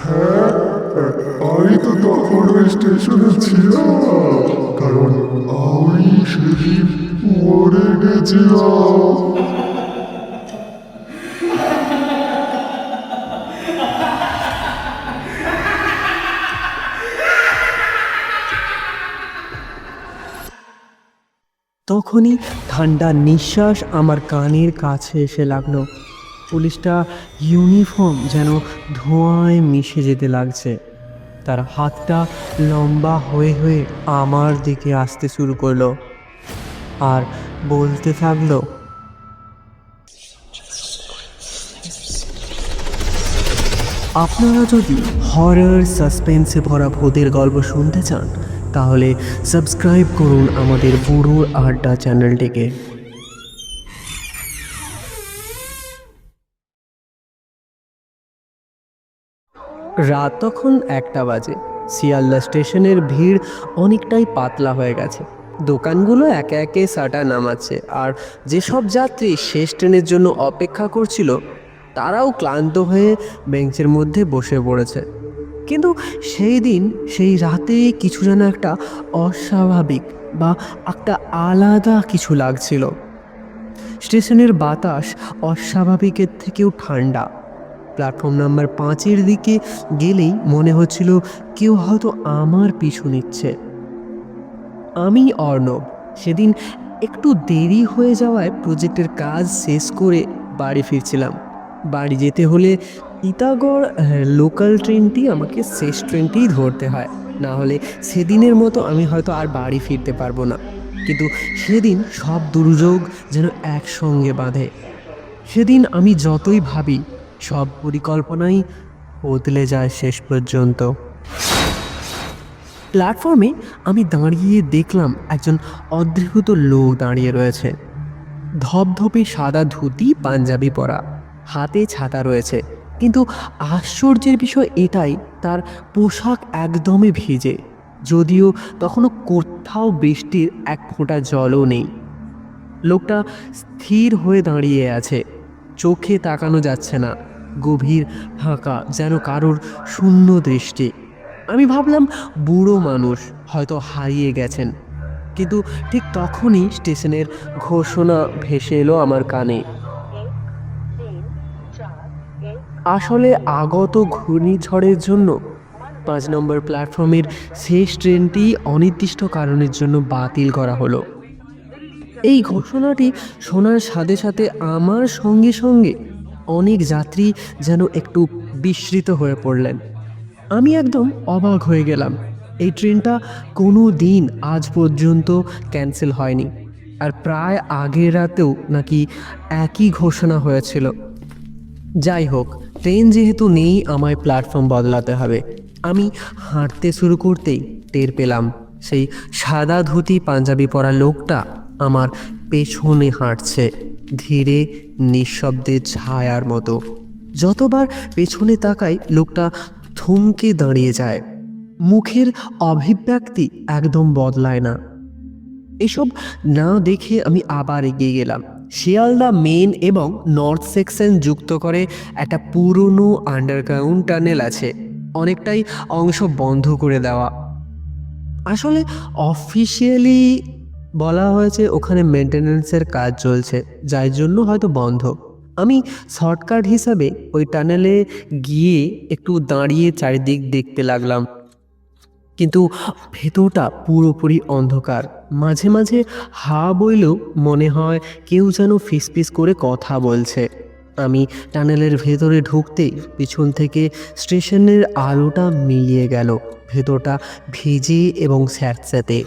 হ্যাঁ, আমি তো তখনও স্টেশনে ছিলাম, কারণ আমি সেদিন মরে গেছিলাম। তখনই ঠান্ডা নিঃশ্বাস আমার কানের কাছে এসে লাগলো। পুলিশটা ইউনিফর্ম যেন ধোঁয়ায় মিশে যেতে লাগছে। তার হাতটা লম্বা হয়ে হয়ে আমার দিকে আসতে শুরু করলো আর বলতে থাকলো, আপনারা যদি হরর সাসপেন্সে ভরা ভূতের গল্প শুনতে চান তাহলে সাবস্ক্রাইব করুন আমাদের বুড়োর আড্ডা চ্যানেলটিকে। রাত তখন 1টা বাজে। শিয়ালদা স্টেশনের ভিড় অনেকটাই পাতলা হয়ে গেছে। দোকানগুলো একে একে শাটার নামাচ্ছে, আর যেসব যাত্রী শেষ ট্রেনের জন্য অপেক্ষা করছিল তারাও ক্লান্ত হয়ে বেঞ্চের মধ্যে বসে পড়েছে। কিন্তু সেই দিন, সেই রাতে কিছু যেন একটা অস্বাভাবিক বা একটা আলাদা কিছু লাগছিল। স্টেশনের বাতাস অস্বাভাবিকের থেকেও ঠান্ডা। প্ল্যাটফর্ম নাম্বার 5-এর দিকে গেলেই মনে হচ্ছিল কেউ হয়তো আমার পিছু নিচ্ছে। আমি অর্ণব। সেদিন একটু দেরি হয়ে যাওয়ায় প্রজেক্টের কাজ শেষ করে বাড়ি ফিরছিলাম। বাড়ি যেতে হলে ইটাগড় লোকাল ট্রেনটি আমাকে শেষ ট্রেনটিই ধরতে হয়, না হলে সেদিনের মতো আমি হয়তো আর বাড়ি ফিরতে পারবো না। কিন্তু সেদিন সব দুর্যোগ যেন একসঙ্গে বাঁধে। সেদিন আমি যতই ভাবি, সব পরিকল্পনাই বদলে যায় শেষ পর্যন্ত। প্ল্যাটফর্মে আমি দাঁড়িয়ে দেখলাম একজন অদ্ভুত লোক দাঁড়িয়ে রয়েছে। ধপধপে সাদা ধুতি, পাঞ্জাবি পরা, হাতে ছাতা রয়েছে। কিন্তু আশ্চর্যের বিষয় এটাই, তার পোশাক একদমই ভিজে, যদিও তখনও কোথাও বৃষ্টির এক ফোঁটা জলও নেই। লোকটা স্থির হয়ে দাঁড়িয়ে আছে, চোখে তাকানো যাচ্ছে না, গভীর ফাঁকা, যেন কারোর শূন্য দৃষ্টি। আমি ভাবলাম বুড়ো মানুষ, হয়তো হারিয়ে গেছেন। কিন্তু ঠিক তখনই স্টেশনের ঘোষণা ভেসে এলো আমার কানে। আসলে আগত ঘূর্ণিঝড়ের জন্য 5 নম্বর প্ল্যাটফর্মের শেষ ট্রেনটি অনির্দিষ্ট কারণের জন্য বাতিল করা হলো। এই ঘোষণাটি শোনার সাথে সাথে আমার সঙ্গে সঙ্গে অনেক যাত্রী যেন একটু বিস্মিত হয়ে পড়লেন। আমি একদম অবাক হয়ে গেলাম। এই ট্রেনটা কোনো দিন আজ পর্যন্ত ক্যান্সেল হয়নি, আর প্রায় আগের রাতেও নাকি একই ঘোষণা হয়েছিল। যাই হোক, ট্রেন যেহেতু নেই, আমায় প্ল্যাটফর্ম বদলাতে হবে। আমি হাঁটতে শুরু করতেই টের পেলাম সেই সাদা ধুতি, পাঞ্জাবি পরা লোকটা আমার পেছনে হাঁটছে, ধীরে, নিঃশব্দে, ছায়ার মতো। যতবার পেছনে তাকাই লোকটা থমকে দাঁড়িয়ে যায়, মুখের অভিব্যক্তি একদম বদলায় না। এসব না দেখে আমি আবার এগিয়ে গেলাম। শিয়ালদা মেন এবং নর্থ সেকশন যুক্ত করে একটা পুরনো আন্ডারগ্রাউন্ড টানেল আছে, অনেকটাই অংশ বন্ধ করে দেওয়া। আসলে অফিসিয়ালি বলা হয়েছে ওখানে মেনটেন্যান্সের কাজ চলছে, যার জন্য হয়তো বন্ধ। আমি শর্টকাট হিসাবে ওই টানেলে গিয়ে একটু দাঁড়িয়ে চারিদিক দেখতে লাগলাম, কিন্তু ভেতরটা পুরোপুরি অন্ধকার। মাঝে মাঝে হাওয়া বইলেও মনে হয় কেউ যেন ফিসফিস করে কথা বলছে। আমি টানেলের ভেতরে ঢুকতেই পিছন থেকে স্টেশনের আলোটা মিলিয়ে গেল। ভেতরটা ভিজে এবং স্যাঁতস্যাঁতে,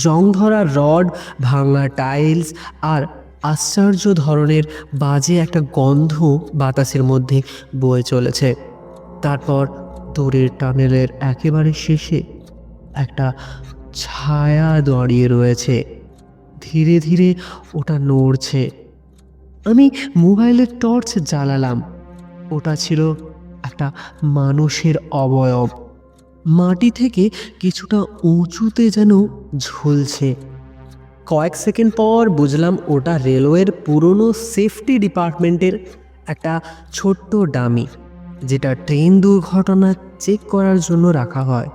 জং ধরা রড, ভাঙা টাইলস আর আশ্চর্য ধরনের বাজে একটা গন্ধ বাতাসের মধ্যে বয়ে চলেছে। তারপর দূরের টানেলের একেবারে শেষে একটা ছায়া দাঁড়িয়ে রয়েছে, ধীরে ধীরে ওটা নড়ছে। আমি মোবাইলের টর্চ জ্বালালাম। ওটা ছিল একটা মানুষের অবয়ব, মাটি থেকে কিছুটা উঁচুতে যেন ঝুলছে। কয়েক সেকেন্ড পর বুঝলাম ওটা রেলওয়ের পুরনো সেফটি ডিপার্টমেন্টের একটা ছোট্ট ডামি। যেটা ট্রেন দুর্ঘটনা চেক করার জন্য রাখা হয়।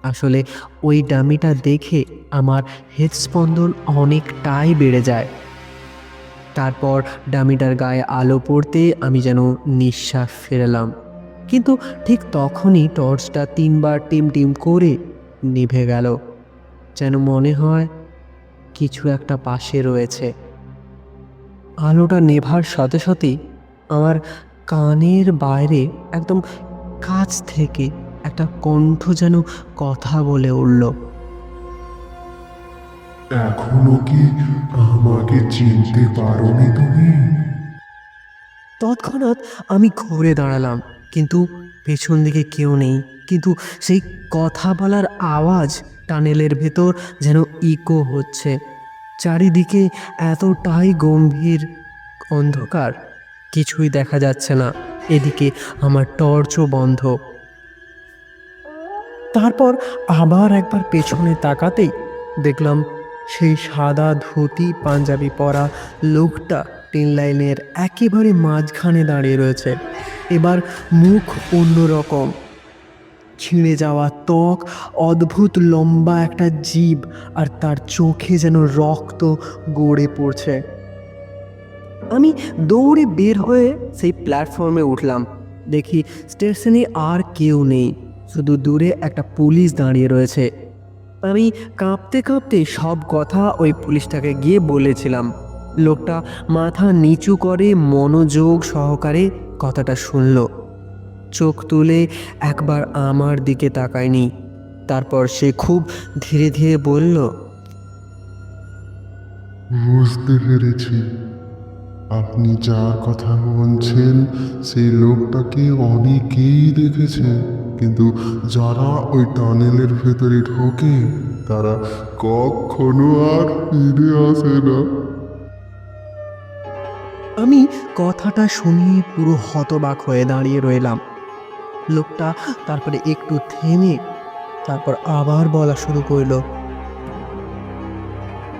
আসলে ওই ডামিটা দেখে আমার হৃদস্পন্দন অনেকটাই বেড়ে যায়। তারপর ডামিটার গায়ে আলো পড়তে আমি যেন নিঃশ্বাস ফেরালাম, কিন্তু ঠিক তখনই টর্চটা 3বার টিম টিম করে নিভে গেল, যেন মনে হয় কিছু একটা পাশে রয়েছে। আলোটা নেভার সাথে সাথেই আমার কানের বাইরে একদম কাছ থেকে একটা কণ্ঠ যেন কথা বলে উঠল। এখনো কি আমাকে চিনতে পারোনি তুমি? তৎক্ষণাৎ আমি ঘুরে দাঁড়ালাম, কিন্তু পেছন দিকে কেউ নেই। কিন্তু সেই কথা বলার আওয়াজ টানেলের ভেতর যেন ইকো হচ্ছে। চারিদিকে এতটাই গম্ভীর অন্ধকার, কিছুই দেখা যাচ্ছে না। এদিকে আমার টর্চও বন্ধ। তারপর আবার একবার পেছনে তাকাতেই দেখলাম সেই সাদা ধুতি পাঞ্জাবি পরা লোকটা ট্রেন লাইনের একেবারে মাঝখানে দাঁড়িয়ে রয়েছে। এবার মুখ অন্যরকম, ছিঁড়ে যাওয়া ত্বক, অদ্ভুত লম্বা একটা জিভ, আর তার চোখে যেন রক্ত গড়ে পড়ছে। আমি দৌড়ে বের হয়ে সেই প্ল্যাটফর্মে উঠলাম। দেখি স্টেশনে আর কেউ নেই, শুধু দূরে একটা পুলিশ দাঁড়িয়ে রয়েছে। আমি কাঁপতে কাঁপতে সব কথা ওই পুলিশটাকে গিয়ে বলেছিলাম। লোকটা মাথা নিচু করে মনোযোগ সহকারে কথাটা শুনল, চোখ তুলে একবার আমার দিকে তাকায়নি। তারপর সে খুব ধীরে ধীরে বলল, বুঝতে পেরেছি, আপনি যার কথা বলছেন সেই লোকটাকে অনেকেই দেখেছে, কিন্তু যারা ওই টানেলের ভেতরে ঢোকে তারা কখনো আর ফিরে আসে না। আমি কথাটা শুনিয়ে পুরো হতবাক হয়ে দাঁড়িয়ে রইলাম। লোকটা তারপরে একটু থেমে তারপর আবার বলা শুরু করলো,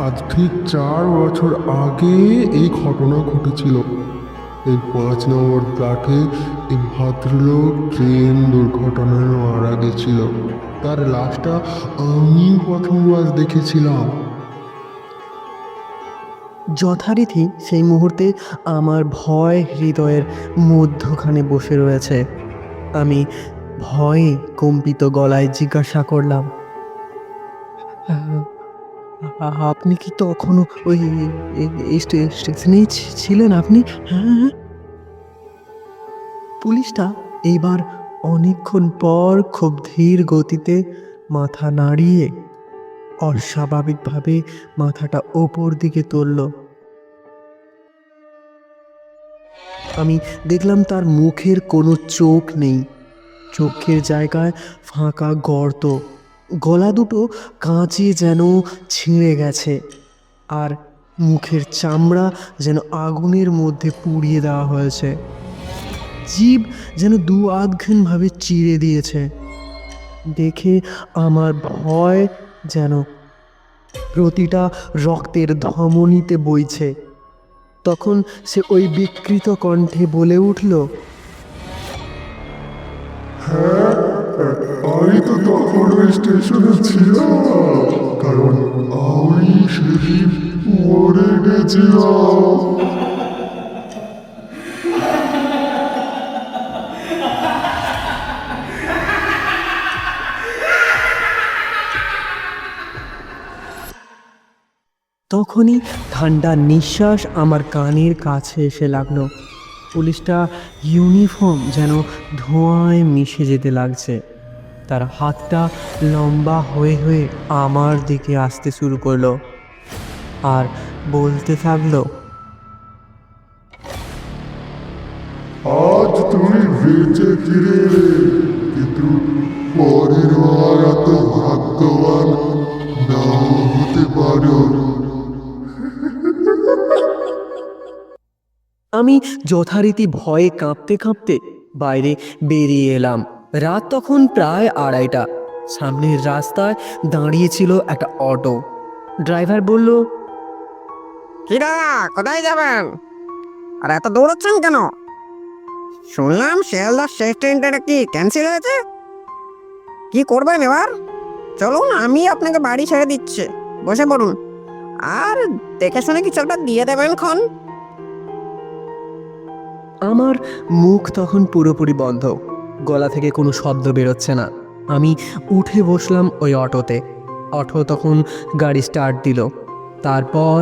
আজ ঠিক 4 বছর আগে এই ঘটনা ঘটেছিল। এই 5 নম্বর ফ্ল্যাটে এই ভদ্রলোক ট্রেন দুর্ঘটনায় মারা গেছিল। তার লাশটা আমি প্রথমবার দেখেছিলাম। যথারীতি সেই মুহূর্তে আমার ভয় হৃদয়ের মধ্যখানে বসে রয়েছে। আমি ভয়ে কম্পিত গলায় জিজ্ঞাসা করলাম, আপনি কি তখনও ওই স্টেশনেই ছিলেন আপনি? হ্যাঁ হ্যাঁ। পুলিশটা এইবার অনেকক্ষণ পর খুব ধীর গতিতে মাথা নাড়িয়ে অস্বাভাবিকভাবে মাথাটা ওপর দিকে তুলল। আমি দেখলাম তার মুখের কোনো চোখ নেই, চোখের জায়গায় ফাঁকা গর্ত। গলা দুটো কাঁচে যেন ছিঁড়ে গেছে, আর মুখের চামড়া যেন আগুনের মধ্যে পুড়িয়ে দেওয়া হয়েছে। জীব যেন দু আধখানভাবে চিড়ে দিয়েছে। দেখে আমার ভয় যেন প্রতিটা রক্তের ধমনীতে বইছে। তখন সে ওই বিকৃত কণ্ঠে বলে উঠল, হ্যাঁ, আমি তো তখন ওই স্টেশনে ছিলাম, কারণ আমি সেদিন মরে গেছিলাম। তখনই ঠান্ডা নিঃশ্বাস আমার কানের কাছে এসে লাগলো। পুলিশটা ইউনিফর্ম যেন ধোঁয়ায় মিশে যেতে লাগছে। তার হাতটা লম্বা হয়ে হয়ে আমার দিকে আসতে শুরু করলো আর বলতে থাকলো, আজ তুমি বেঁচে ফিরে এলে, কিন্তু পরের বার এত ভাগ্যবান নাও হতে পারো। আমি যথারীতি ভয়ে কাঁপতে কাঁপতে বাইরে বেরিয়ে এলাম। রাত তখন প্রায় 2:30। সামনের রাস্তায় দাঁড়িয়েছিল একটা অটো। ড্রাইভার বলল, কি দাদা, কোথায় যাবেন আর এত দৌড়চ্ছেন কেন? শুনলাম শিয়ালদার শেষ ট্রেনটা কি ক্যান্সেল হয়েছে। কি করবেন এবার? চলুন, আমি আপনাকে বাড়ি ছেড়ে দিচ্ছি, বসে পড়ুন। আর দেখে শুনে কিছুটা দিয়ে দেবেন খন। আমার মুখ তখন পুরোপুরি বন্ধ, গলা থেকে কোনো শব্দ বেরোচ্ছে না। আমি উঠে বসলাম ওই অটোতে। অটো তখন গাড়ি স্টার্ট দিল, তারপর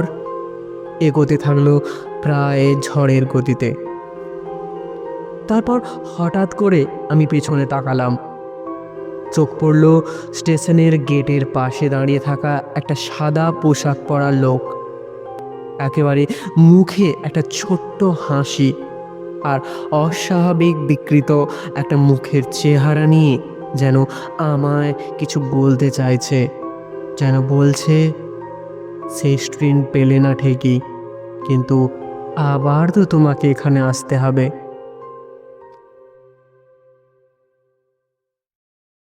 এগোতে থাকলো প্রায় ঝড়ের গতিতে। তারপর হঠাৎ করে আমি পেছনে তাকালাম। চোখ পড়ল স্টেশনের গেটের পাশে দাঁড়িয়ে থাকা একটা সাদা পোশাক পরা লোক। একেবারে মুখে একটা ছোট্ট হাসি আর অস্বাভাবিক বিকৃত একটা মুখের চেহারা নিয়ে যেন আমায় কিছু বলতে চাইছে, যেন বলছে, শেষ ট্রেন পেলে না ঠিকই, কিন্তু আবার তো তোমাকে এখানে আসতে হবে।